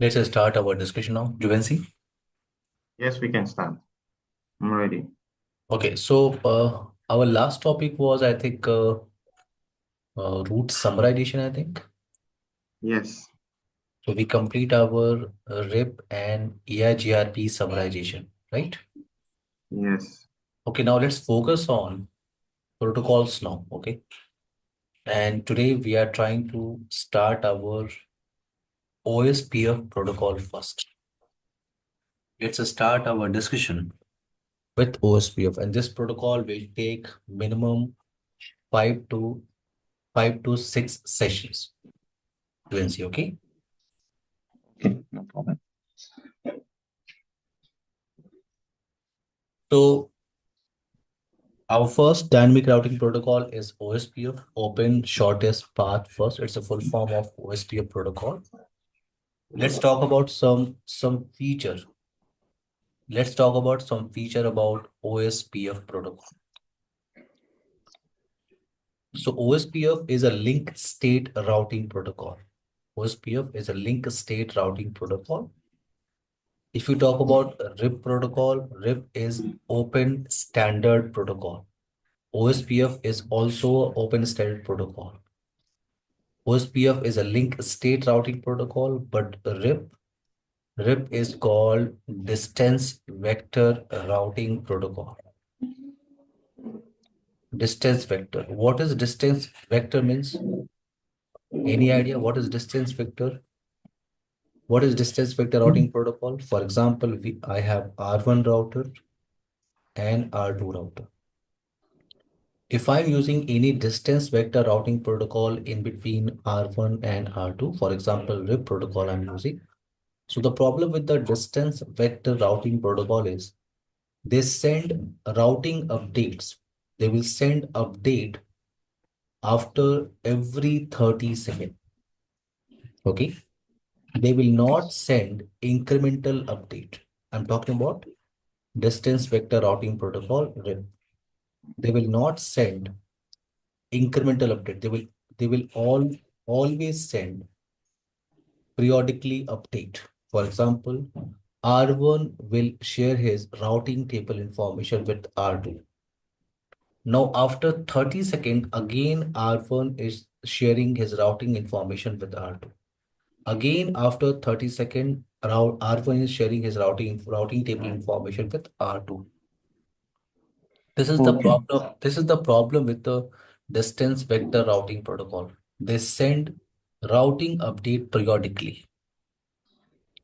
Let's start our discussion now. Juvency. Yes, we can start. I'm ready. Okay, so our last topic was, I think, root summarization, I think. Yes, So we complete our RIP and EIGRP summarization, right? yes. Okay, now let's focus on protocols now, okay? And today we are trying to start our OSPF protocol first. Let's start our discussion with OSPF, and this protocol will take minimum five to 5 to 6 sessions. Juvency, okay? Okay, no problem. So our first dynamic routing protocol is OSPF, Open Shortest Path First. It's a full form of OSPF protocol. Let's talk about some feature. Let's talk about some feature about OSPF protocol. So OSPF is a link state routing protocol. OSPF is a link state routing protocol. If you talk about RIP protocol, RIP is Open Standard Protocol. OSPF is also an open standard protocol. OSPF is a link state routing protocol, but RIP is called distance vector routing protocol. Distance vector. What is distance vector means? Any idea what is distance vector? What is distance vector routing protocol? For example, I have R1 router and R2 router. If I'm using any distance vector routing protocol in between R1 and R2, for example, RIP protocol I'm using. So the problem with the distance vector routing protocol is they send routing updates. They will send update after every 30 seconds. Okay. They will not send incremental update. I'm talking about distance vector routing protocol, RIP. They will not send incremental update. They will always send periodically update. For example, R1 will share his routing table information with R2. Now, after 30 seconds, again R1 is sharing his routing information with R2. Again, after 30 seconds, R1 is sharing his routing table information with R2. This is the Okay, problem. This is the problem with the distance vector routing protocol. They send routing update periodically.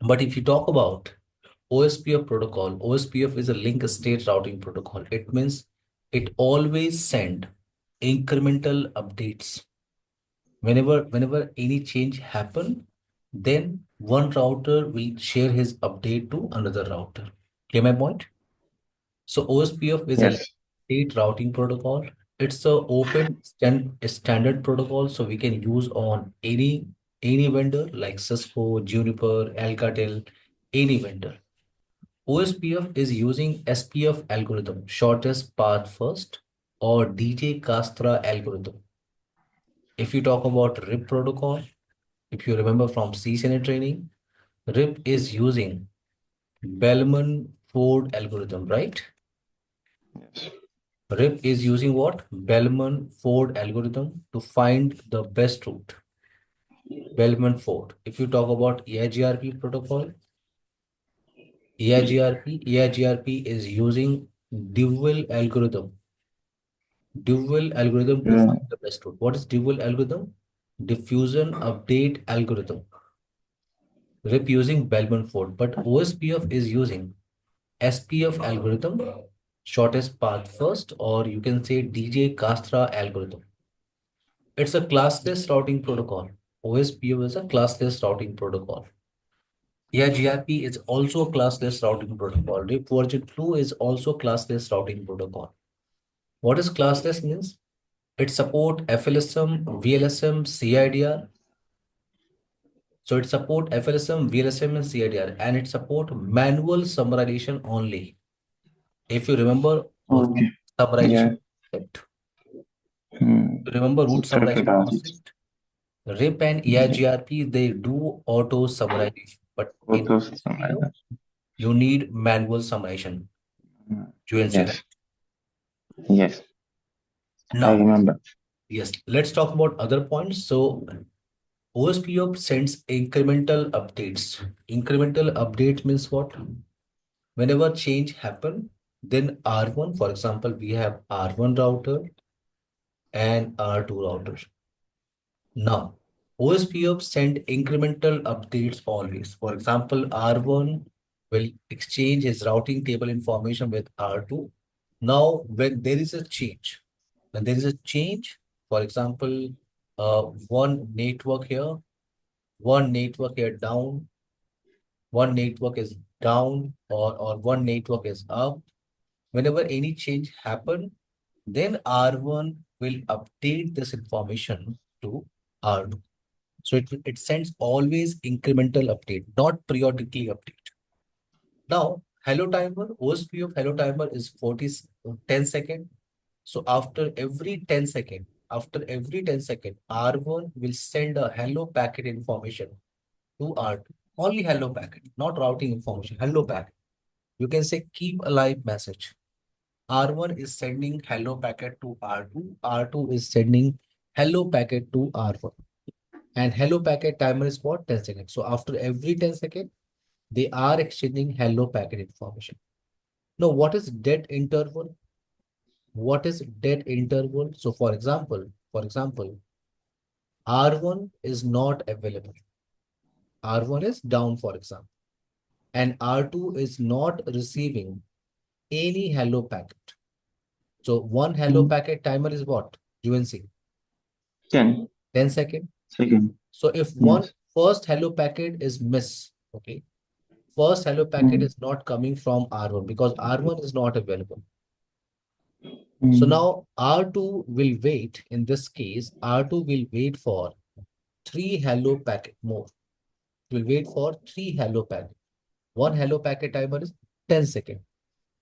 But if you talk about OSPF protocol, OSPF is a link state routing protocol. It means it always send incremental updates. Whenever any change happen, then one router will share his update to another router. Get my point? So OSPF is a yes. state routing protocol. It's a open standard protocol, so we can use on any vendor like Cisco, Juniper, Alcatel, any vendor. OSPF is using SPF algorithm, shortest path first, or DJ Castra algorithm. If you talk about RIP protocol, if you remember from CCNA training, RIP is using Bellman-Ford algorithm, right? Yes. RIP is using what? Bellman-Ford algorithm to find the best route. Bellman-Ford. If you talk about EIGRP protocol, EIGRP is using dual algorithm. Dual algorithm to Yeah. find the best route. What is dual algorithm? Diffusion update algorithm. RIP using Bellman-Ford, but OSPF is using SPF algorithm, shortest path first, or you can say DJ Castra algorithm. It's a classless routing protocol. OSPF is a classless routing protocol. Yeah, GRP is also a classless routing protocol. RIP version 2 is also classless routing protocol. What is classless means? It support FLSM, VLSM, CIDR. So it support FLSM, VLSM, and CIDR, and it support manual summarization only. If you remember root Okay. summarization Yeah. concept, remember It's root correct summarization about it. concept. RIP and Yeah. EIGRP, they do auto summarization, But in Auto OSPF, summarizer. you need manual summation. You can see, right? Yes, yes, I Now, remember. yes, let's talk about other points. So OSPF sends incremental updates. Incremental update means what? Whenever change happen, then R1, for example, we have R1 router and R2 router. Now, OSPF send incremental updates always. For example, R1 will exchange his routing table information with R2. Now, when there is a change, for example, one network here down, one network is down, or one network is up. Whenever any change happen, then R1 will update this information to R2. So it sends always incremental update, not periodically update. Now, hello timer, OSP of hello timer is 10 second. So after every 10 second, R1 will send a hello packet information to R2. Only hello packet, not routing information, hello packet. You can say keep alive message. R1 is sending hello packet to R2. R2 is sending hello packet to R1. And hello packet timer is what? 10 seconds. So after every 10 seconds, they are exchanging hello packet information. Now, what is dead interval? What is dead interval? So for example, R1 is not available. R1 is down, for example. And R2 is not receiving any hello packet. So one hello Mm, packet timer is what? UNC, 10 10 seconds. seconds. So if one Yes. first hello packet is miss, okay, first hello packet Mm, is not coming from R1 because R1 is not available. So mm, now R2 will wait. In this case, R2 will wait for three hello packet more. It will wait for three hello packet. One hello packet timer is 10 seconds.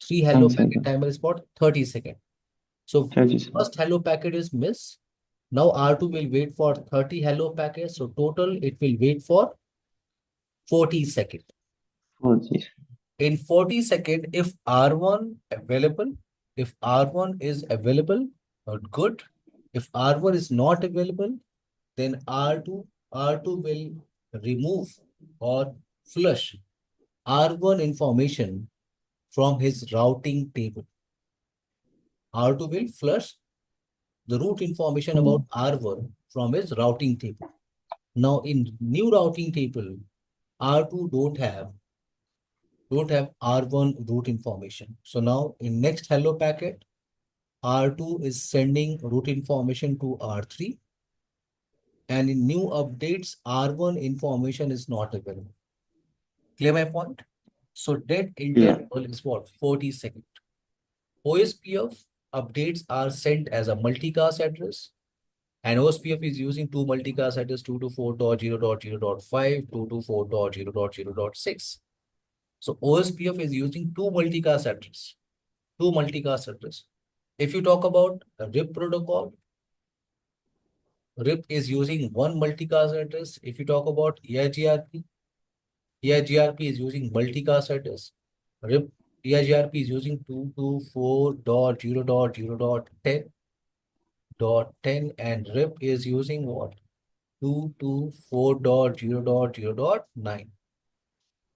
Three 10 hello packet seconds. timer is what? 30 seconds. So 30 seconds. first hello packet is miss. Now R2 will wait for 30 hello packets. So total it will wait for 40 seconds. 40. In 40 seconds, if R1 is available, good. If R1 is not available, then R2 will remove or flush R1 information from his routing table. R2 will flush the root information about Mm, R1 from his routing table. Now in new routing table, R2 don't have R1 root information. So now in next hello packet, R2 is sending root information to R3, and in new updates, R1 information is not available. Clear my point? So dead yeah. interval is what? 40 seconds. OSPF updates are sent as a multicast address, and OSPF is using two multicast address 224.0.0.5, 224.0.0.6. So OSPF is using two multicast address. Two multicast address. If you talk about a RIP protocol, RIP is using one multicast address. If you talk about EIGRP is using multicast address. RIP EIGRP is using 224.0.0.10 and RIP is using what? 224.0.0.9.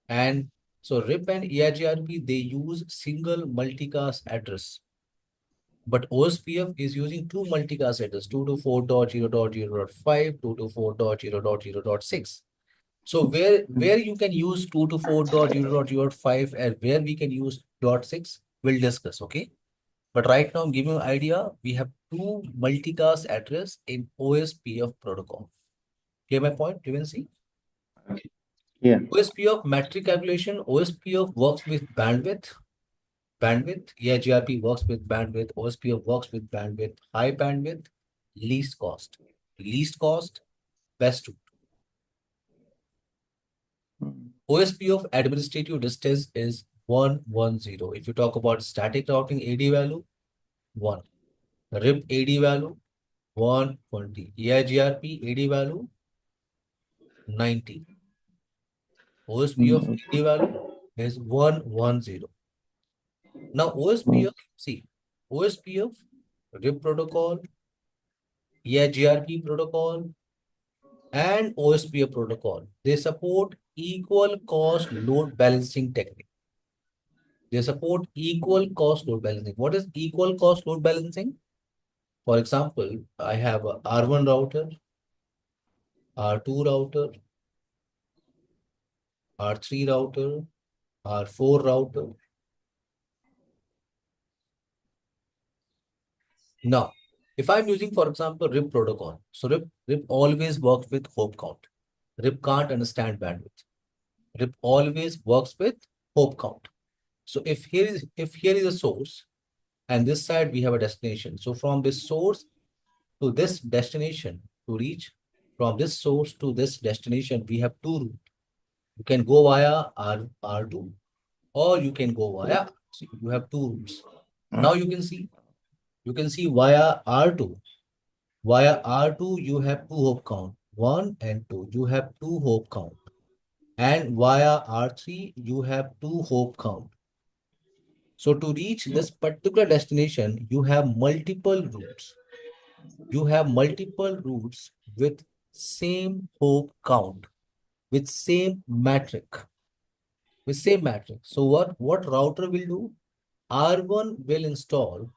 And so RIP and EIGRP, they use single multicast address. But OSPF is using two multicast address, 224.0.0.5, 224.0.0.6. So where Mm, you can use 224.0.0.5 and where we can use dot 6, we'll discuss, okay? But right now, I'm giving you an idea. We have two multicast address in OSPF protocol. Clear my point? You can see. okay. Yeah. OSPF metric calculation, OSPF works with bandwidth. EIGRP works with bandwidth. OSPF works with bandwidth. High bandwidth, least cost. Least cost, best route. Mm, OSPF administrative distance is 110. If you talk about static routing AD value, 1. RIP AD value, 120. EIGRP AD value, 90. OSP of Mm, AD value is 110. Now OSP of, see, OSP of RIP protocol, EIGRP protocol, and OSPF protocol, they support equal cost load balancing technique. They support equal cost load balancing. What is equal cost load balancing? For example, I have a R1 router, R2 router, R3 router, R4 router. Now, if I'm using, for example, RIP protocol, so RIP always works with hop count. RIP can't understand bandwidth. RIP always works with hop count. So if here is a source, and this side we have a destination. So from this source to this destination to reach, from this source to this destination, we have two routes. You can go via R2 or you can go via R3. You have two routes. Now you can see via R2. Via R2, you have two hop count, one and two. You have two hop count. And via R3, you have two hop count. So to reach this particular destination, you have multiple routes. You have multiple routes with same hop count, with same metric, with same metric. So what router will do? R1 will install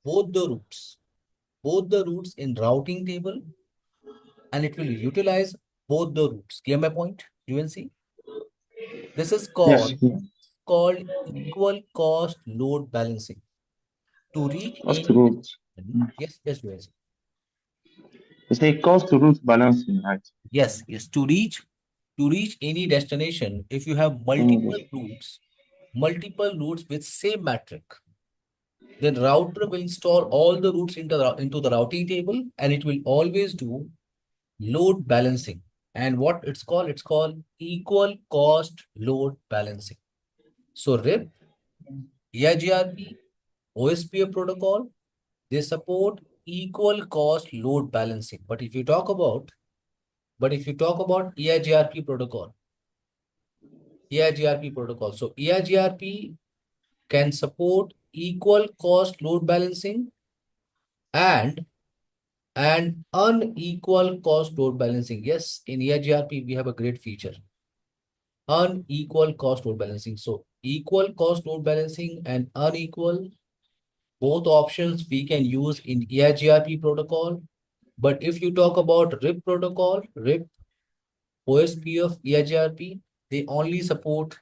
both the routes, in routing table, and it will utilize both the routes. Clear my point, UNC? This is yes, called equal cost load balancing. To reach cost to any root. destination, yes, yes, UNC. It's a cost to root balancing, right? Yes, yes. To reach any destination, if you have Mm, multiple routes with same metric, then router will install all the routes into the routing table, and it will always do load balancing. And what it's called equal cost load balancing. So RIP, EIGRP, OSPF protocol, they support equal cost load balancing. But if you talk about EIGRP protocol. So EIGRP can support equal cost load balancing and unequal cost load balancing. Yes, in EIGRP we have a great feature, unequal cost load balancing. So equal cost load balancing and unequal, both options we can use in EIGRP protocol. But if you talk about RIP protocol, RIP, OSPF, EIGRP, they only support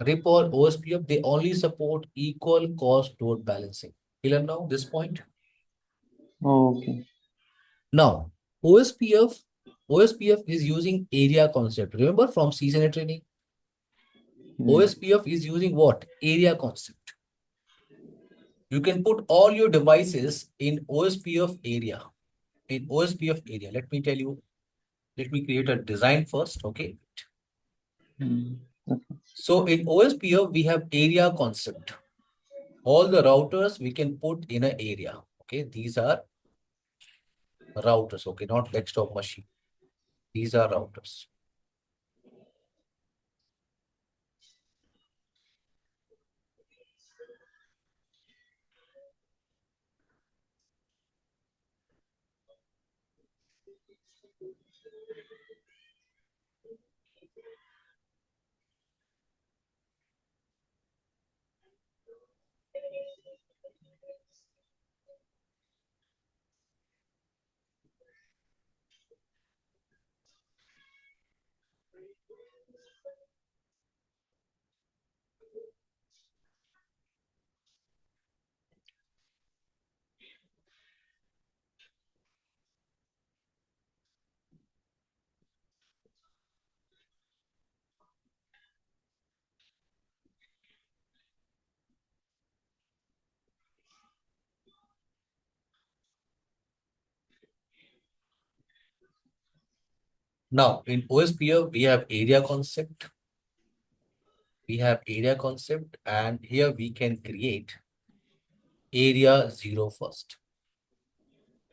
RIP or OSPF, they only support equal cost load balancing. Clear now this point? okay. Now, OSPF, OSPF is using area concept. Remember from CCNA training, Mm, OSPF is using what? Area concept. You can put all your devices in OSPF area. In OSPF area, let me tell you, let me create a design first, okay? mm, okay. So in OSPF, we have area concept. All the routers we can put in an area, okay? These are routers, okay? Not desktop machine. These are routers. Now, in OSPF, we have area concept. We have area concept, and here we can create area 0 first.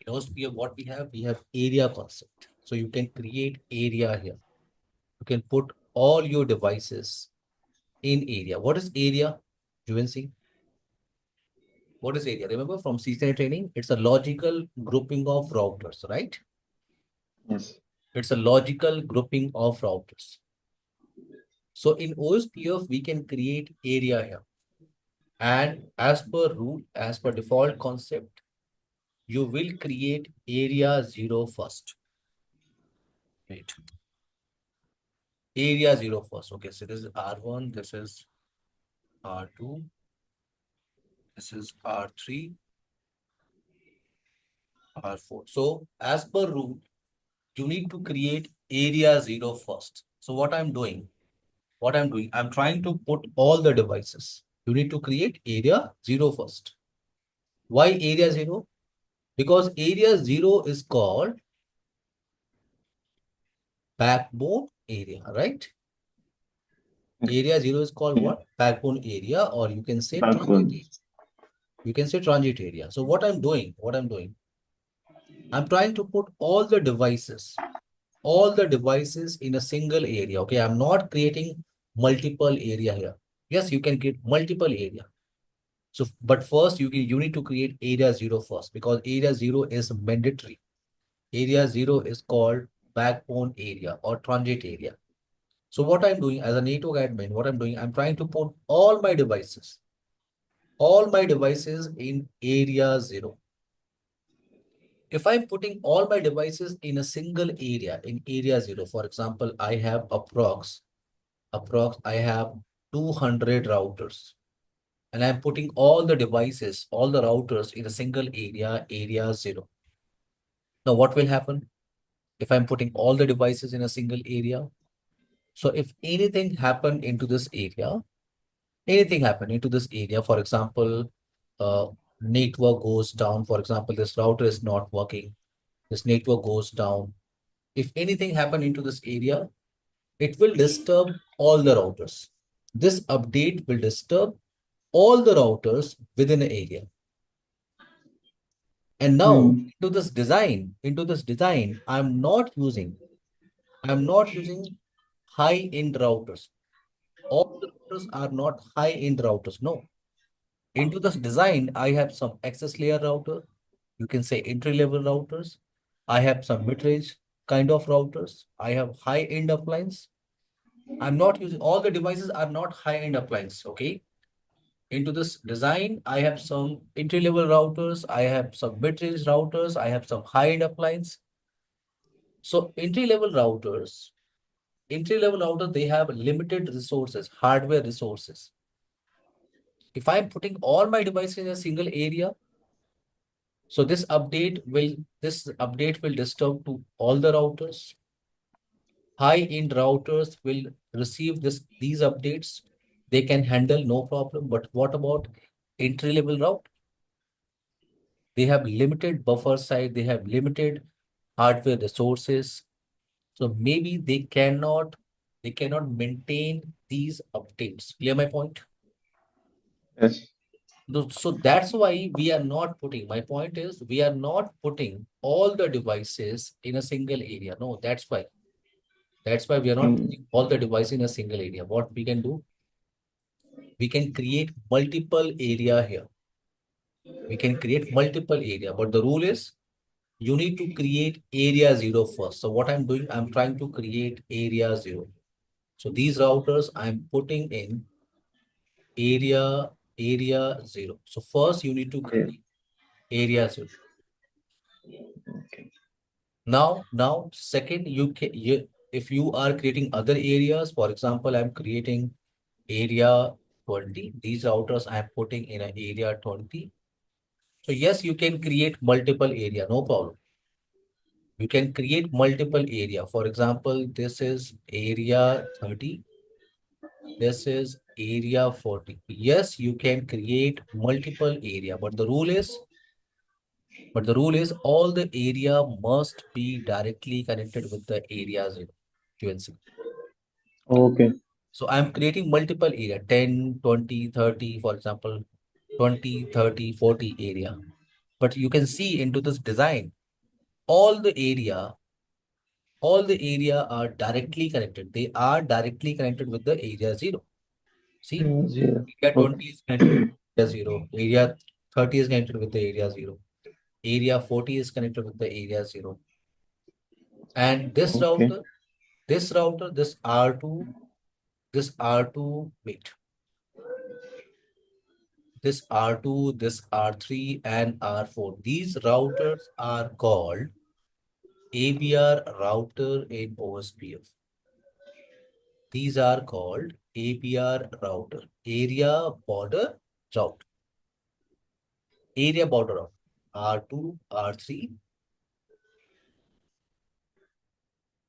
In OSPF, what we have area concept. So you can create area here. You can put all your devices in area. What is area, UNC? What is area? Remember from CCNA training, it's a logical grouping of routers, right? Yes. It's a logical grouping of routers. So in OSPF, we can create area here. And as per rule, as per default concept, you will create area 0 first. Wait. Area 0 first. Okay, so this is R1, this is R2, this is R3, R4. So as per rule, you need to create area 0 first. So I'm trying to put all the devices. You need to create area 0 first. Why area 0? Because area 0 is called backbone area, right? Area 0 is called Yeah. what? Backbone area, or you can say transit Backbone. area. You can say transit area. So I'm trying to put all the devices in a single area. Okay, I'm not creating multiple area here. Yes, you can create multiple area. So, but first you need to create area 0 first, because area 0 is mandatory. Area 0 is called backbone area or transit area. So what I'm doing as a network admin, I'm trying to put all my devices in area 0. If I'm putting all my devices in a single area, in area 0, for example, I have I have 200 routers, and I'm putting all the devices, all the routers in a single area, area 0. Now, what will happen if I'm putting all the devices in a single area? So if anything happen into this area, for example, uh, network goes down, for example, this router is not working, this network goes down. If anything happen into this area, it will disturb all the routers. This update will disturb all the routers within an area. And now Hmm. into this design, I'm not using high-end routers. All the routers are not high-end routers. No. Into this design, I have some access layer router. You can say entry-level routers. I have some mid-range kind of routers. I have high-end appliance. I'm not using all the devices are not high-end appliance. Okay. Into this design, I have some entry-level routers. I have some mid-range routers. I have some high-end appliance. So entry level router, they have limited resources, hardware resources. If I'm putting all my devices in a single area, so this update will disturb to all the routers. High-end routers will receive these updates. They can handle no problem. But what about entry level route? They have limited buffer size. They have limited hardware resources. So maybe they cannot maintain these updates. Clear my point? Yes. So that's why we are not putting, my point is we are not putting all the devices in a single area. No, that's why. That's why we are not Hmm. putting all the devices in a single area. What we can do, we can create multiple area here. We can create multiple area, but the rule is you need to create area 0 first. So what I'm doing, I'm trying to create area 0. So these routers I'm putting in area 0. So first you need to Yeah. create area 0. Okay. Now, second, if you are creating other areas, for example, I'm creating area 20. These routers I'm putting in an area 20. So yes, you can create multiple area, no problem. You can create multiple area. For example, this is area 30. This is area 40. Yes, you can create multiple area, but the rule is all the area must be directly connected with the areas in QNC. Okay. So I'm creating multiple area, 10, 20, 30, for example, 20, 30, 40 area. But you can see into this design, all the area all the area are directly connected. They are directly connected with the area 0. See, Yeah. area 20 Okay. is connected with area 0. Area 30 is connected with the area 0. Area 40 is connected with the area 0. And Okay. this router, this R2, wait, this R2, this R3, and R4. These routers are called ABR router in OSPF. These are called ABR router, area border route, area border route. R2, R3,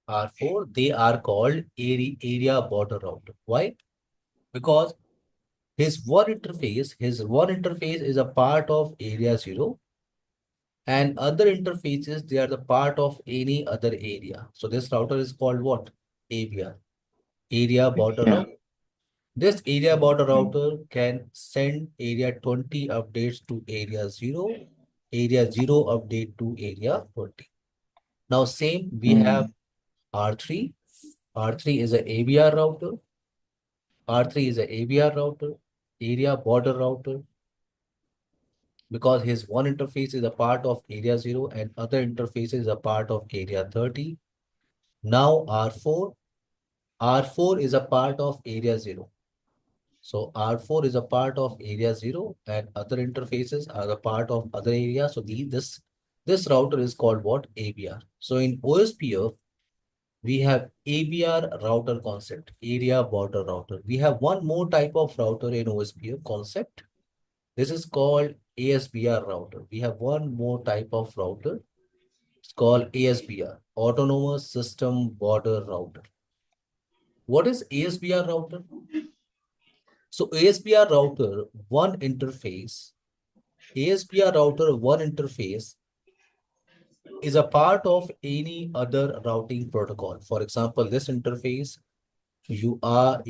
R4, they are called area border router. Why? Because his one interface is a part of area 0, and other interfaces, they are the part of any other area. So this router is called what? ABR, area border Yeah. router. This area border router can send area 20 updates to area 0 update to area 20. Now same, we have Mm. R3. R3 is a ABR router. R3 is a ABR router, area border router, because his one interface is a part of area 0 and other interface is a part of area 30. Now R4 is a part of area 0. So R4 is a part of area 0 and other interfaces are a part of other area. So this router is called what? ABR. So in OSPF, we have ABR router concept, area border router. We have one more type of router in OSPF concept. This is called ASBR router. We have one more type of router. It's called ASBR, Autonomous System Border Router. What is ASBR router? So ASBR router, one interface is a part of any other routing protocol. For example, this interface you are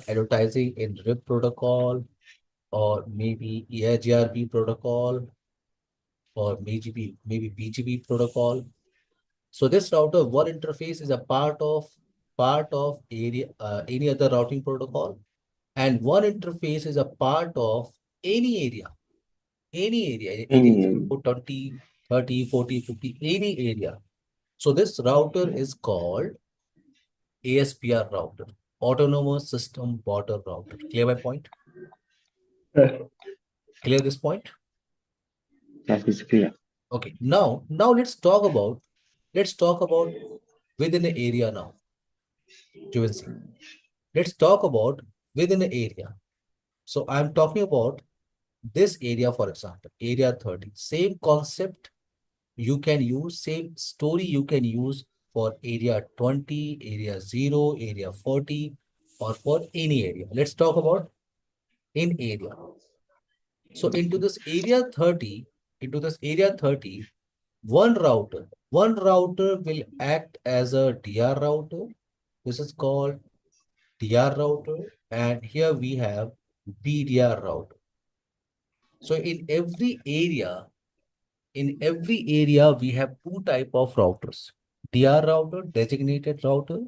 advertising in RIP protocol or maybe EIGRP protocol or maybe BGP protocol. So this router one interface is a part of any other routing protocol, and one interface is a part of any area, area Any 0, 20, 30, 40, 50, any area. So this router is called ASPR router, Autonomous System Border Router. Clear my point? Clear this point? that is clear. Okay. Now let's talk about within the area now. Juvency. Let's talk about within the area. So I'm talking about this area, for example, area 30. Same concept you can use, same story you can use for area 20, area 0, area 40, or for any area. Let's talk about in area. So into this area 30, one router will act as a DR router. This is called DR router. And here we have BDR router. So in every area, we have two type of routers: DR router, designated router,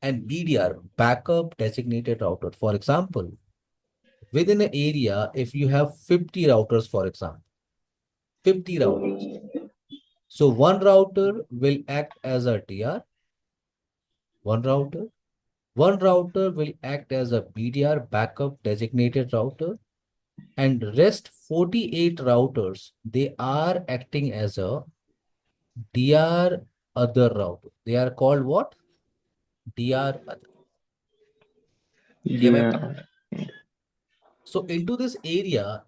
and BDR, backup designated router. For example, within an area, if you have 50 routers, for example, 50 routers. So one router will act as a DR, one router. One router will act as a BDR, backup designated router, and rest 48 routers, they are acting as a DR other router. They are called what? DR other. Clear my point? Yeah. So into this area,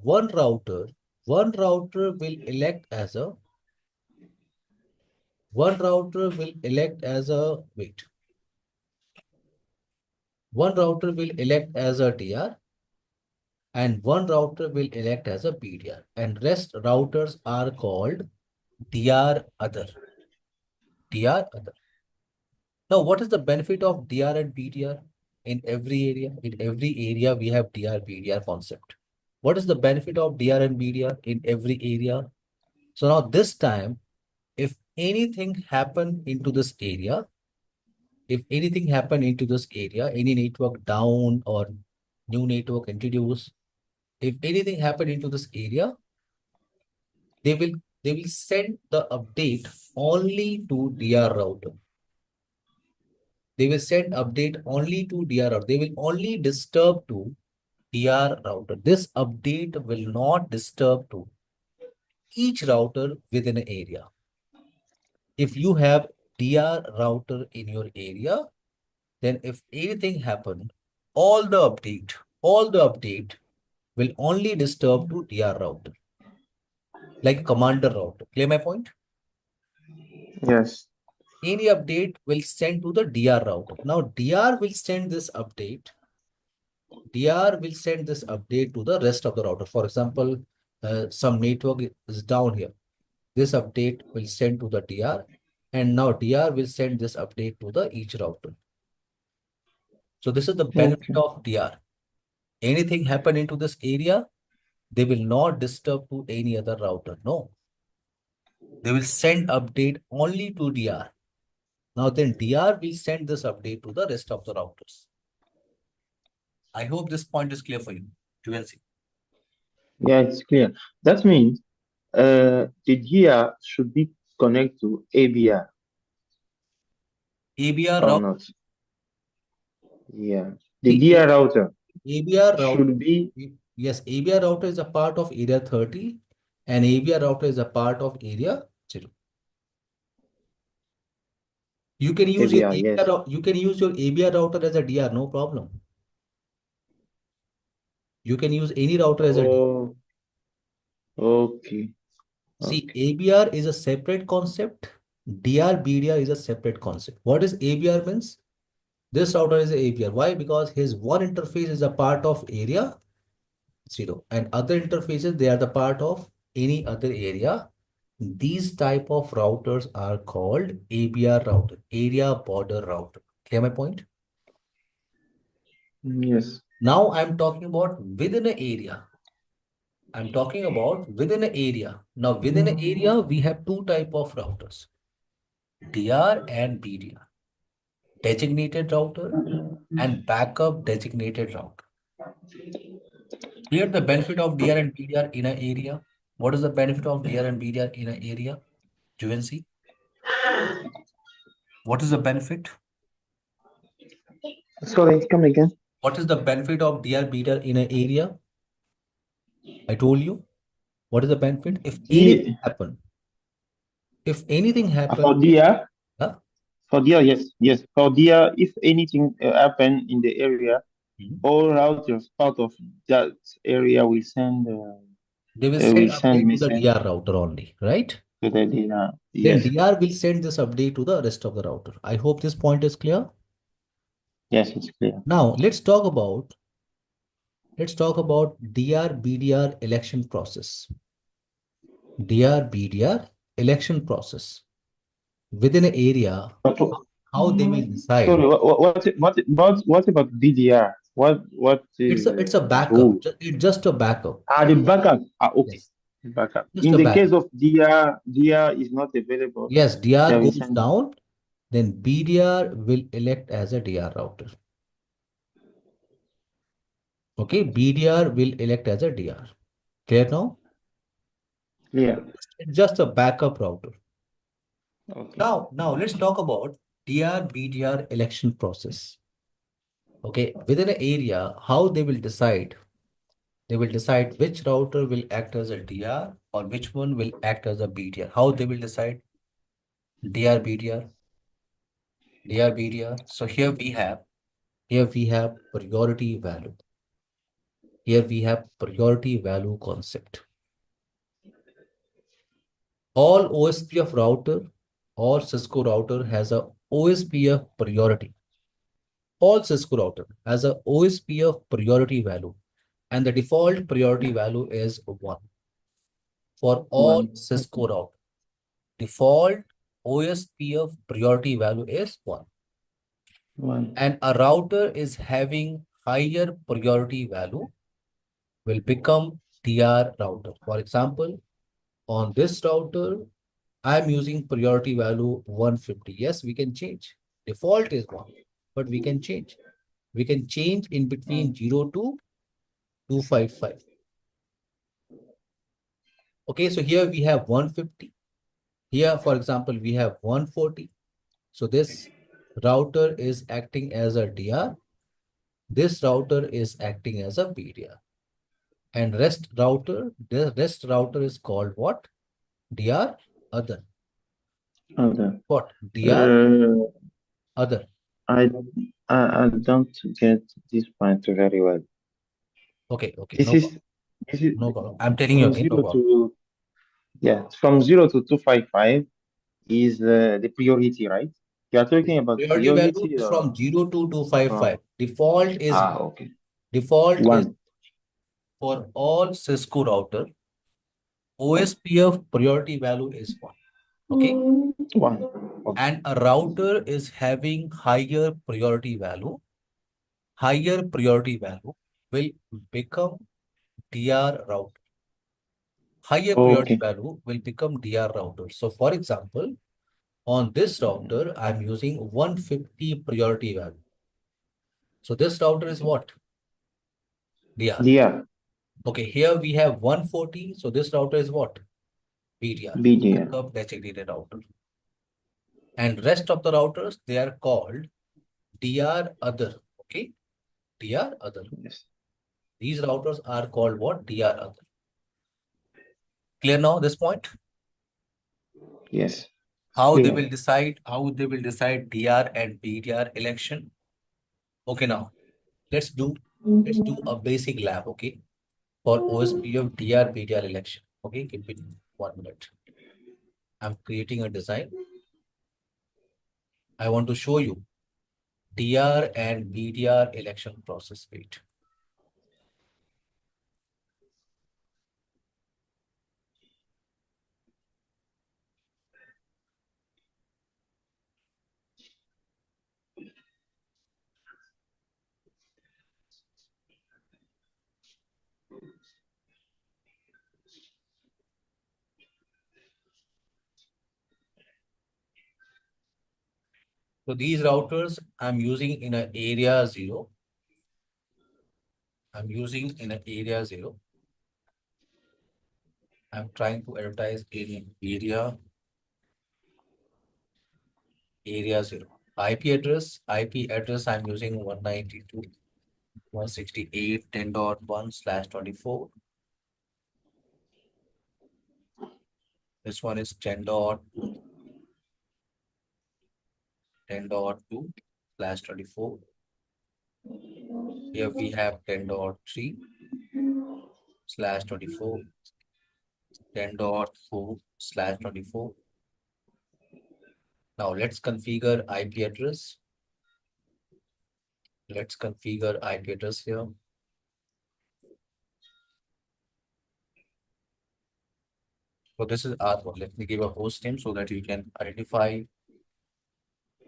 one router will elect as a wait. One router will elect as a DR and one router will elect as a BDR, and rest routers are called DR other. DR other. Now, what is the benefit of DR and BDR in every area? In every area, we have DR BDR concept. What is the benefit of DR and BDR in every area? So now this time, if anything happen into this area, any network down or new network introduced, if anything happen into this area, they will send the update only to DR router. They will send update only to DR router. They will only disturb to DR router. This update will not disturb to each router within an area. If you have DR router in your area, then if anything happen, all the update will only disturb to DR router, like commander router. Clear my point? Yes. Any update will send to the DR router. Now DR will send this update. DR will send this update to the rest of the router. For example, some network is down here. This update will send to the DR, and now DR will send this update to the each router. So this is the benefit Okay. of DR. Anything happen into this area, they will not disturb to any other router. No, they will send update only to DR. Now then DR will send this update to the rest of the routers. I hope this point is clear for you. You will see. Yeah, it's clear. That means the gear should be connected to ABR ABR or router. not. Yeah. The See, DR router ABR router. should be Yes, ABR router is a part of area 30 and ABR router is a part of area 0. You can use your ABR, ABR, yes. you can use your ABR router as a DR, no problem. You can use any router as a DR. Oh, okay. See, Okay. ABR is a separate concept. DR, BDR is a separate concept. What is ABR means? This router is a ABR. Why? Because his one interface is a part of area 0 and other interfaces, they are the part of any other area. These type of routers are called ABR router, area border router. Clear my point? Yes. Now I'm talking about within an area. I'm talking about within an area. Now within an area, we have two type of routers, DR and BDR, designated router and backup designated router. Here the benefit of DR and BDR in an area. What is the benefit of DR and BDR in an area? UNC. What is the benefit? Sorry, come again. What is the benefit of DR BDR in an area? I told you. What is the benefit? D If anything happen, for DR, huh? for DR, yes, yes. For DR, if anything happen in the area, Mhm. all routers part of that area They will send will send update to the message DR router only, right? to the DR. Then Yes, DR will send this update to the rest of the router. I hope this point is clear. yes, it's clear. Now let's talk about DR BDR election process. DR BDR election process within an area, But how they will sorry, decide. what about DDR? What It's a backup. rule? It's just a backup. The backup. Okay, Yes, backup. just In a the backup. case of DR is not available. Yes, DR There is goes send. down, then BDR will elect as a DR router. Okay, BDR will elect as a DR. Clear now? Clear. It's just a backup router. Okay. Now let's talk about DR BDR election process. Okay, within an area, how they will decide. They will decide which router will act as a DR or which one will act as a BDR. How they will decide DR BDR, DR BDR. So here we have priority value. Here we have priority value concept. All OSPF router or Cisco router has a OSPF priority. All Cisco router has a OSPF priority value, and the default priority value is 1 for all One. Cisco Okay. router. Default OSPF priority value is 1. One. And a router is having higher priority value will become DR router. For example, on this router, I'm using priority value 150. Yes, we can change. Default is 1, but we can change. We can change in between 0 to 255. Okay, so here we have 150. Here, for example, we have 140. So this router is acting as a DR. This router is acting as a BDR. And the rest router is called what? DR other. Okay. What? DR Uh, other. I, I don't get this point very well. Okay, okay, This no problem. is this is No problem. I'm telling you from again, no zero problem. to yeah, from 0 to 255 is the priority, right? You are talking about Priority value priority is from or 0 to from 255. okay. Default is One. for all Cisco router. OSPF priority value is 1. Okay. One. Okay. And a router is having higher priority value will become DR router. Higher priority Okay. value will become DR router. So for example, on this router, I'm using 150 priority value. So this router is what? DR. DR. Okay, here we have 140. So this router is what? BDR. BDR. Backup designated router. And rest of the routers, they are called DR other. Okay, DR other. Yes. These routers are called what? DR other. Clear now this point? Yes. It's How they clear. will decide, DR and BDR election. Okay, now let's do a basic lab, okay, for OSPF DR BDR election. Okay, give me 1 minute. I'm creating a design. I want to show you DR and BDR election process. Wait. So these routers I'm using in an area 0. I'm using in an area 0. I'm trying to advertise in area 0. IP address I'm using 192.168.10.1/24. This one is 10.2/24. Here we have 10.3/24, 10.4/24. Now let's configure IP address. Let's configure IP address here. So this is R1. Let me give a host name so that you can identify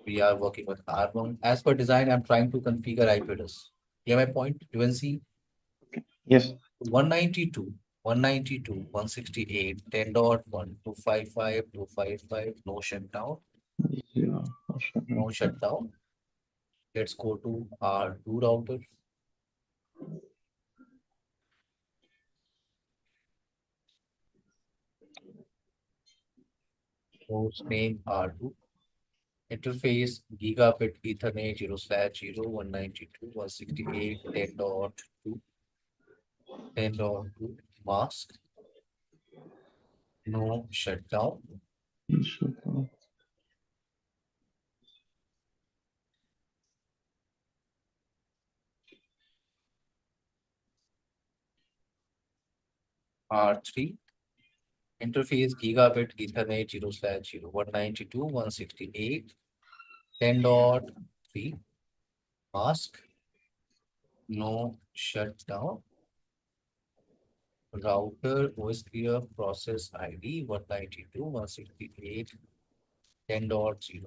we are working with R1. As per design, I'm trying to configure IP address. Clear my point? You can see Yes. 192, 192, 168, 10.1, 255, 255, no shutdown, Yeah. no shutdown. Let's go to R2 router. Host name R2. Interface gigabit Ethernet 0/0 192.168 10.2 10.2 mask. No shutdown. R3 interface gigabit Ethernet 0/0 192.168 10.3 mask. No shutdown. Router OSPF process ID 192.168 10.0.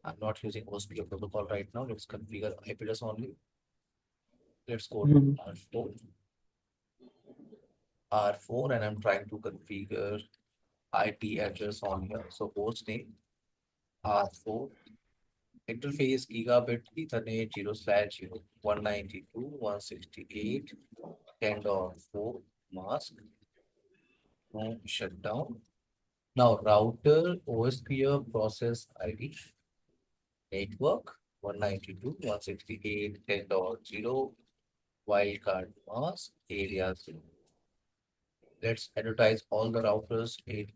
I'm not using OSPF protocol right now. Let's configure IP address only. Let's go to Mhm. R4. R4, and I'm trying to configure IP address on here. So host name R4, interface gigabit Ethernet 0/0 192.168.10.4 mask, no shutdown. Now router OSPF process ID network 192.168.10.0 wildcard mask area 0. Let's advertise all the routers in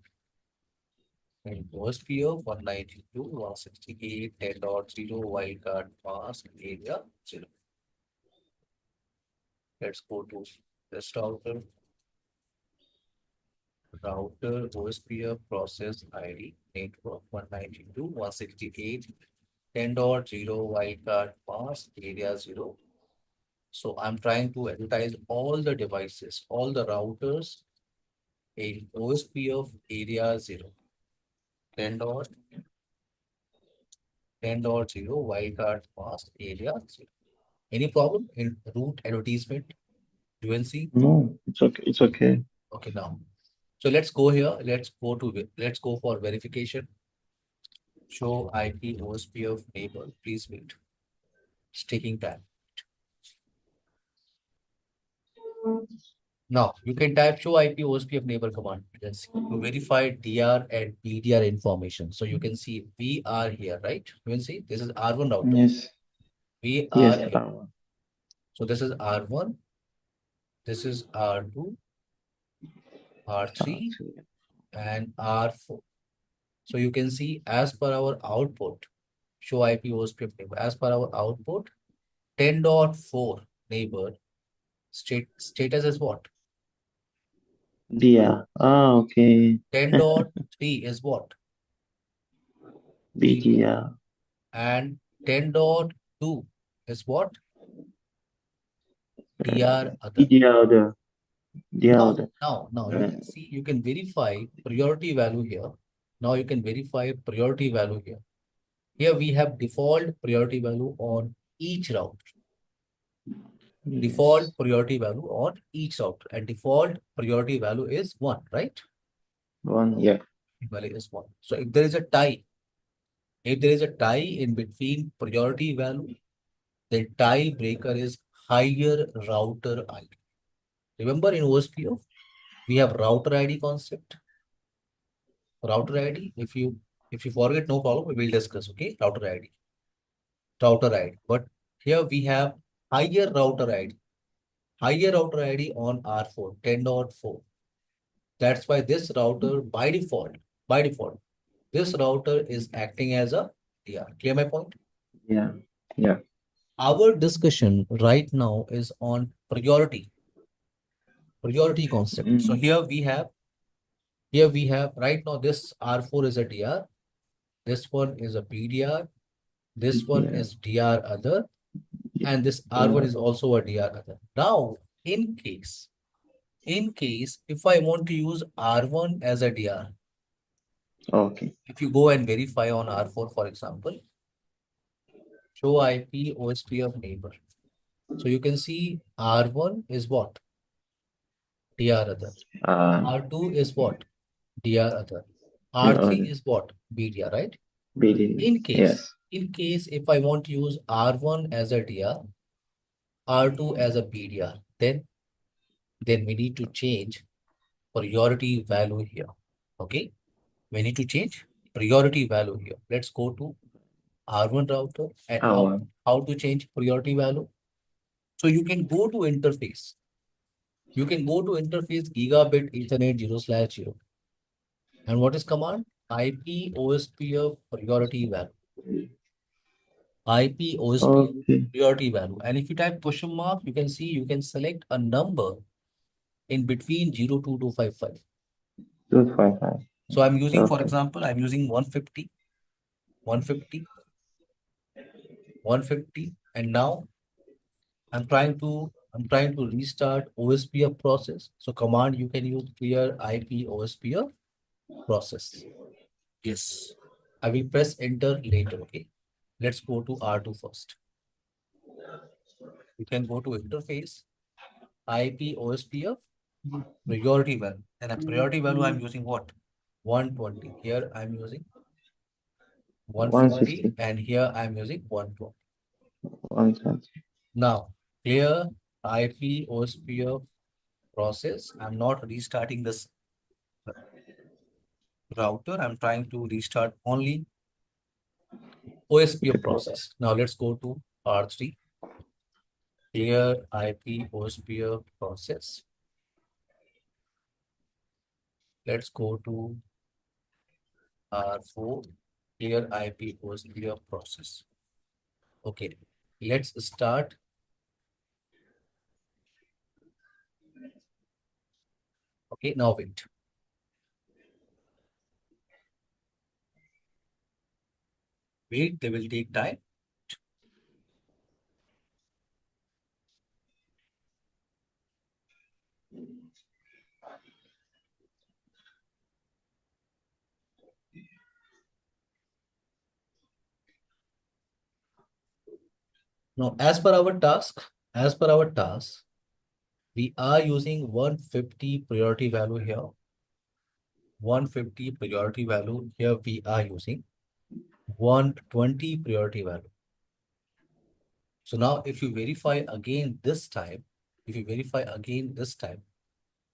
OSPF 192.168.10.0 wildcard mask area 0. Let's go to this router OSPF process ID network 192.168.10.0 wildcard mask area 0. So I'm trying to advertise all the devices, all the routers in OSPF area 0. 10.0 wildcard mask area 0. Any problem in root advertisement? UNC? No, it's okay. It's okay. Okay, now. So let's go here. Let's go for verification. Show IP OSPF neighbor. Please wait. It's taking time. Now you can type show IP OSPF neighbor command. Yes, to verify DR and PDR information. So you can see we are here, right? You can see this is R1 router. Yes. We are Yes. here. So this is R1. This is R2, R3, and R4. So you can see as per our output, show IP OSPF neighbor. As per our output, 10.4 neighbor status is what? Dia. Ah, okay. 10.3 is what? BDR. And 10.2 is what? DR other. BDR other. The Now, other. now you can see, you can verify priority value here. Now you can verify priority value here. Here we have default priority value on each router. Default Yes. priority value on each router, and default priority value is 1, right? One. Yeah. Value is 1. So if there is a tie, in between priority value, the tie breaker is higher router ID. Remember in OSPF, we have router ID concept. Router ID, if you forget, no problem, we will discuss, okay? Router ID. Router ID. But here we have higher router ID. Higher router ID on R4, 10.4. That's why this router by default, this router is acting as a DR. Clear my point? Yeah. Yeah. Our discussion right now is on priority concept. So Mm. here we have right now this R4 is a DR, this one is a PDR, this one BDR. is DR other, and this The R1 is other. also a DR other. Now, in case if I want to use R1 as a DR, Okay. if you go and verify on R4, for example, show IP OSPF neighbor. So you can see R1 is what? DR other. R2 is what? DR other. The R3 other. is what? BDR, right? BDR. Yes. In case if I want to use R1 as a DR, R2 as a BDR, then we need to change priority value here. Okay? We need to change priority value here. Let's go to R1 router and Our. how to change priority value. So you can go to interface. You can go to interface gigabit Ethernet 0/0. And what is command? IP OSPF priority value. IP OSPF Okay. priority value. And if you type question mark, you can see you can select a number in between 0 to 255. 255. So I'm using, for Okay. example, I'm using 150, 150, 150, and now I'm trying to restart OSPF process. So command you can use clear IP OSPF process. Yes. I will press enter later. Okay. Let's go to R2 first. You can go to interface, IP OSPF, priority value. And a priority value I'm using what? 120. Here I'm using 150 150, and here I'm using 120. 120. Now, clear IP OSPF process. I'm not restarting this router. I'm trying to restart only The OSPF process. process. Now let's go to R3. Clear IP OSPF process. Let's go to R4. Clear IP OSPF process. Okay, let's start. Okay, now wait. Wait, they will take time. Now, as per our task, we are using 150 priority value here. 150 priority value here we are using 120 priority value. So now if you verify again this time,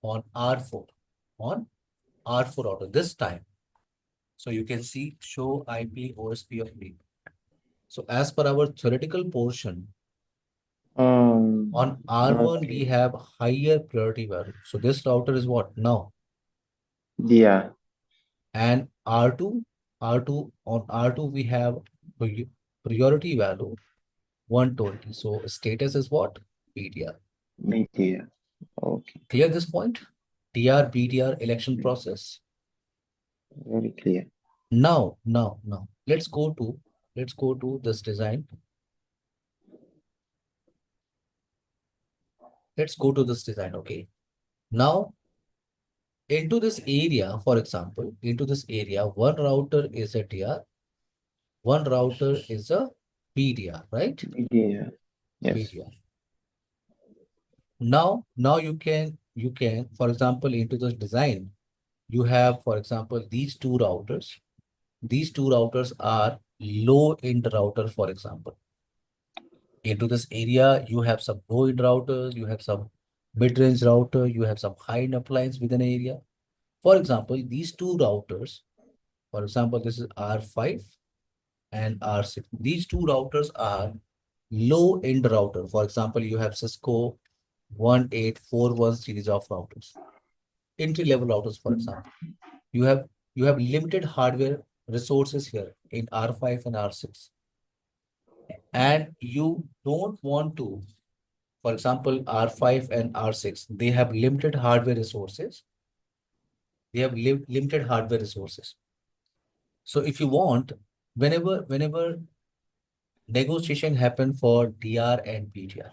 on R4, on R4 order this time, so you can see show IP OSP of B. So as per our theoretical portion, on R1 we Okay. have higher priority value. So this router is what now? Yeah, And R2 on R2 we have priority value 120. So status is what? BDR. media. Okay, Clear this point? DR, BDR election process. very clear. Now, let's go to this design. Let's go to this design. Okay. Now, into this area, for example, into this area, one router is a DR, one router is a BDR, right? Media. Yes. BDR. Now you can, for example, into this design, you have, for example, these two routers. These two routers are low-end router, for example. Into this area, you have some low-end routers, you have some mid-range router, you have some high-end appliance within an area. For example, these two routers, for example, this is R5 and R6. These two routers are low-end router. For example, you have Cisco 1841 series of routers, entry-level routers, for example. You have you have limited hardware resources here in R5 and R6. And you don't want to, for example, R5 and R6, they have limited hardware resources. They have limited hardware resources. So if you want, whenever negotiation happen for DR and BDR,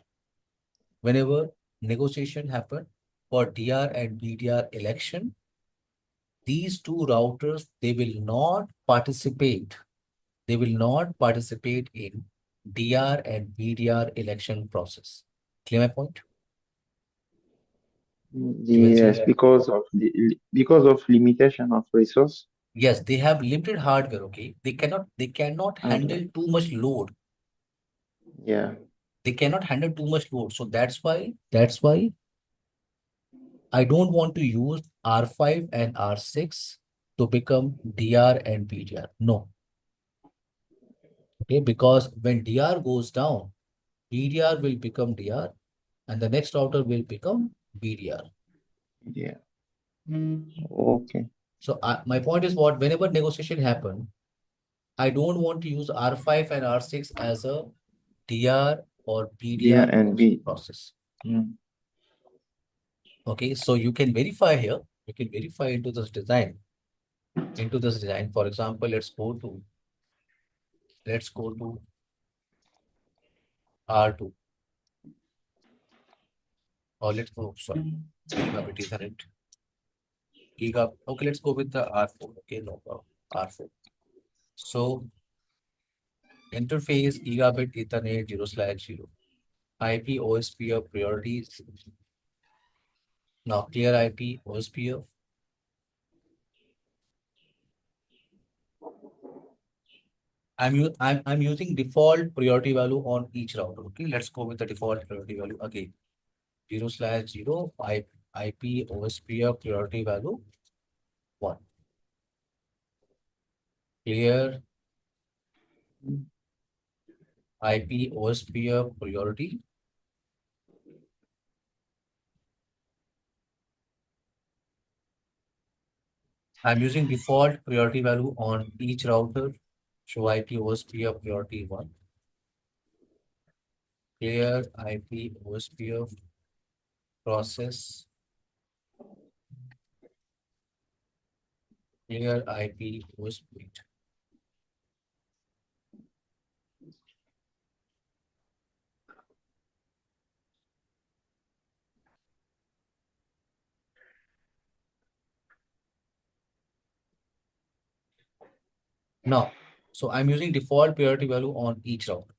whenever negotiation happen for DR and BDR election, these two routers, they will not participate. They will not participate in DR and BDR election process. Clear my point? Yes, Eventually, because of limitation of resource. yes, they have limited hardware. Okay, they cannot handle Hardware. too much load. Yeah, They cannot handle too much load. So that's why I don't want to use R5 and R6 to become DR and BDR. No, okay, because when DR goes down, BDR will become DR, and the next router will become BDR. yeah. Okay. So my point is what? Whenever negotiation happen, I don't want to use R5 and R6 as a DR or Yeah, BDR and B. process. Mm. Okay, so you can verify here. You can verify into this design. Into this design, for example, let's go to R2, or let's go, sorry, gigabit Ethernet. Okay, let's go with the R4. Okay, no problem. R4. So interface gigabit Ethernet 0/0. IP OSPF priorities. Now clear IP OSPF. I'm using default priority value on each router. Okay, let's go with the default priority value again. 0/0 IP OSPF priority value 1. Clear IP OSPF priority. I'm using default priority value on each router. Show IP OSPF priority 1. Clear IP OSPF process. Clear IP OSPF. Now, so I'm using default priority value on each router.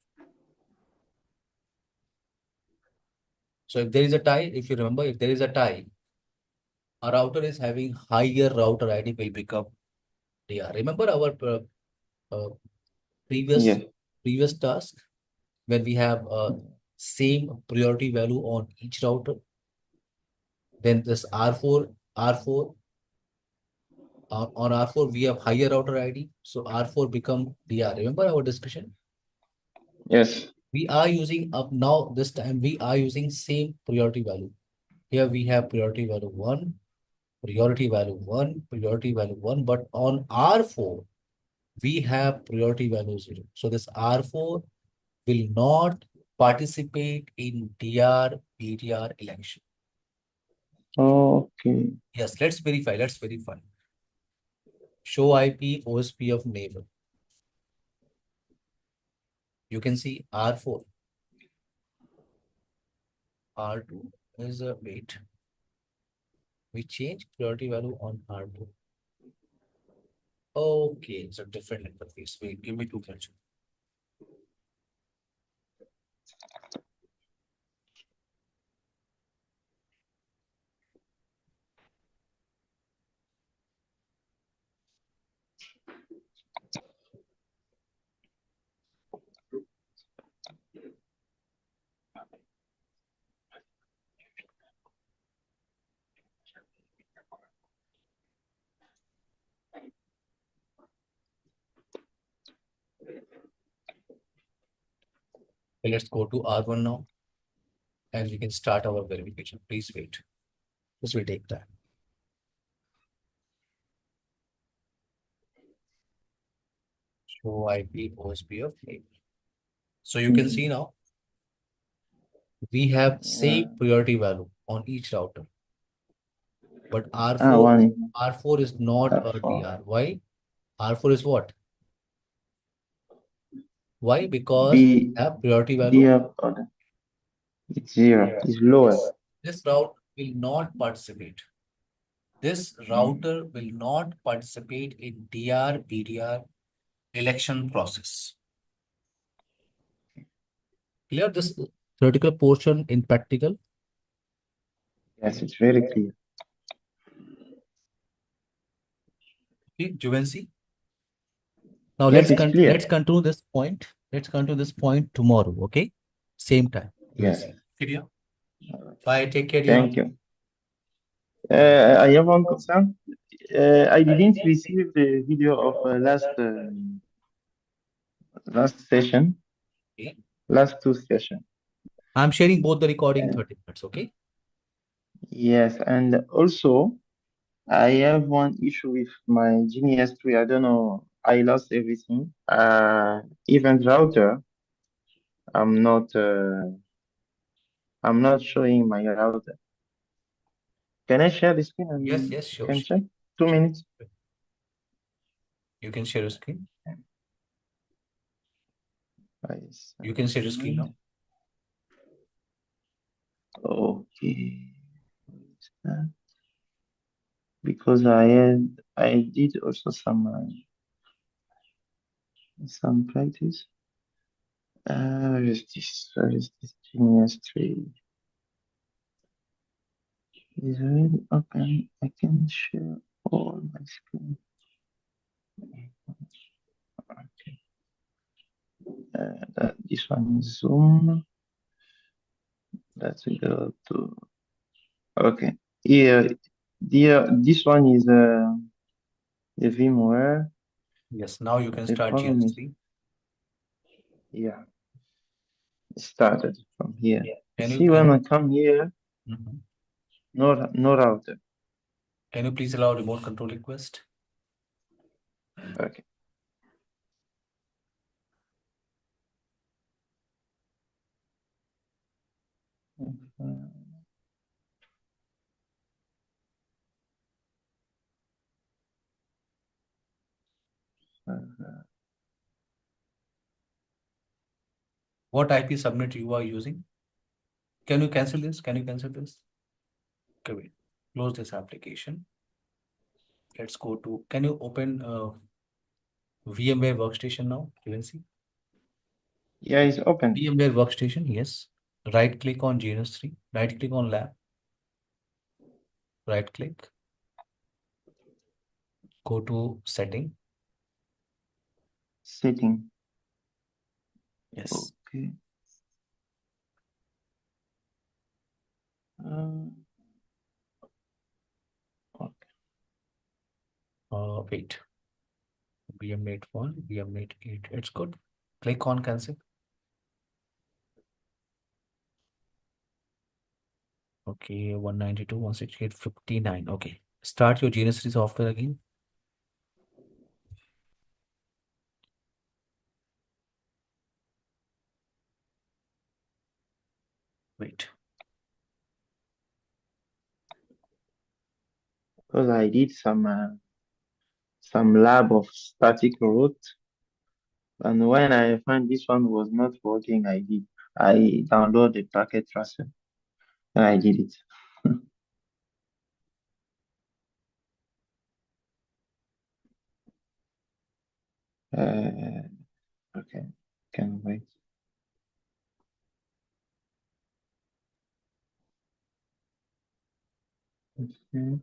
So if there is a tie, if you remember, if there is a tie, a router is having higher router ID will become DR. Remember our uh, previous Yes. previous task when we have same priority value on each router. Then this R4 on R4 we have higher router ID, so R4 become DR. Remember our discussion? Yes. We are using up now. This time we are using same priority value. Here we have priority value 1, priority value 1, priority value 1, but on R4 we have priority value 0. So this R4 will not participate in DR BDR election. Okay. Yes, let's verify. Let's verify. Show IP OSP of neighbor. You can see R4. R2 is a wait. We change priority value on R2. Okay, it's a different interface. Wait, give me 2 minutes. Okay, let's go to R1 now. And we can start our verification. Please wait. This will take time. Show IP OSP of neighbor. So you can see now we have same priority value on each router. But R4, one R4 is not a for DR. Why? R4 is what? Why? Because we B have priority value. dear order. It's 0. It's lower. Yes. This route will not participate. This router will not participate in DR BDR election process. Clear this theoretical portion in practical? Yes, it's very clear. Okay, Juvency. Now Yes, it's clear. let's continue this point. Let's continue this point tomorrow. Okay, same time. Yes. Clear? Bye. Take care. Thank you. I have one concern. I didn't receive the video of last session, Okay. last 2 sessions. I'm sharing both the recording 30 minutes. Okay. Yes, and also I have one issue with my Genius tree. I don't know. I lost everything. Event router. I'm not. I'm not showing my router. Can I share the screen and Yes. you Sure. can check? 2 minutes. You can share your screen. Yes. You can share your screen now. Okay. Because I did also some practice. Where is this? Where is this Genius tree? Is already open. I can share all my screen. Okay. This one is Zoom. Let's go to, okay. Here, this one is the VMware. Yes, now you can The start problem is, GS3. yeah, it started from here. Yeah. You Can you see, can when I come here, Mhm. no router. Can you please allow remote control request? Okay. What IP subnet you are using? Can you cancel this? Can you cancel this? Okay, wait. Close this application. Let's go to, can you open VMware workstation now? You can see. Yeah, it's open. VMware workstation, yes. Right click on GNS3, right click on lab, right click, go to setting. Setting. Yes. Okay. Uh, okay. Wait. VMware 1, VMware 8. It's good. Click on cancel. Okay, 192.168.59. Okay. Start your GNS3 software again. Wait. Because I did some lab of static root, and when I find this one was not working, I download the packet tracer and I did it. Okay, can wait. Okay.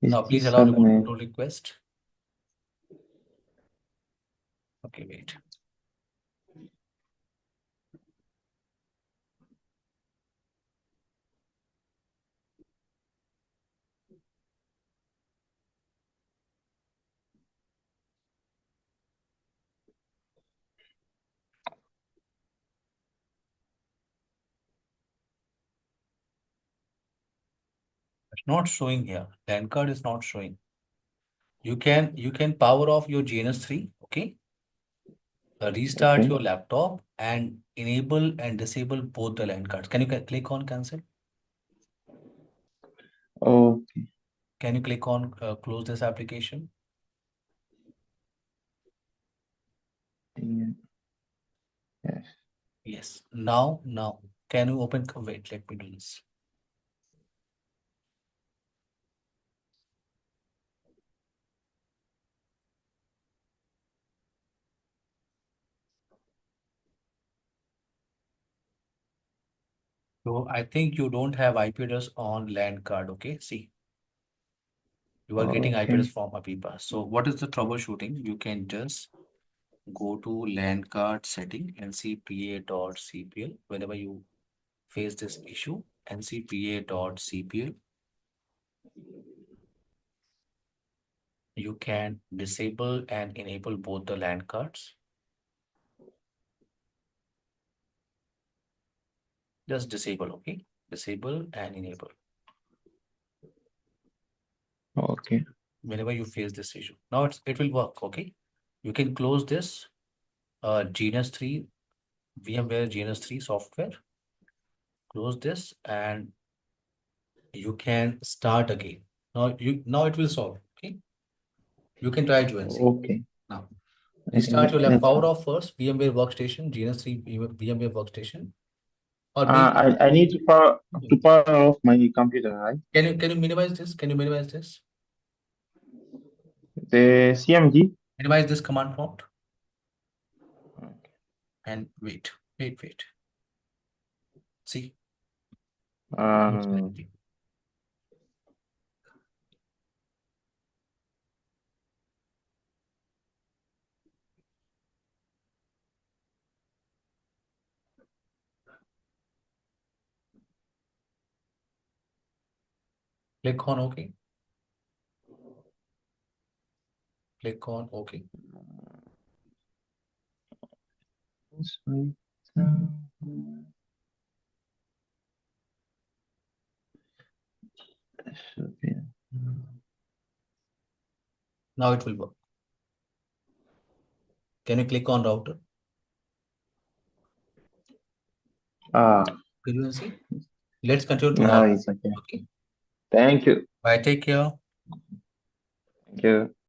Is Now please this allow on remote a, control request. Okay, wait. It's not showing here. LAN card is not showing. You can power off your GNS3, okay? Restart okay? your laptop and enable and disable both the LAN cards. Can you click on cancel? Okay. Can you click on close this application? Yeah, yes. Yes. Now, can you open? Wait, let me do this. So I think you don't have IP address on LAN card. Okay, see, you are getting IP Okay. address from Apipa. So what is the troubleshooting? You can just go to LAN card setting ncpa.cpl whenever you face this issue. ncpa.cpl. You can disable and enable both the LAN cards. Just disable, okay? Disable and enable Okay. whenever you face this issue. Now it will work, okay? You can close this GNS3 VMware GNS3 software. Close this and you can start again. Now it will solve, okay? You can try to and see. Okay. Now Okay. restart your lab Let's power go. off first, VMware workstation, GNS3 VMware workstation, or I need to power off my computer, right? can you minimize this? Can you minimize this? The CMD. Minimize this command prompt and wait. See, looks like Um, anything. Click on OK. Click on OK. Now it will work. Can you click on router? Ah, Can you see? Let's continue now tomorrow. it's okay. Okay. Thank you. Bye. Take care. Thank you.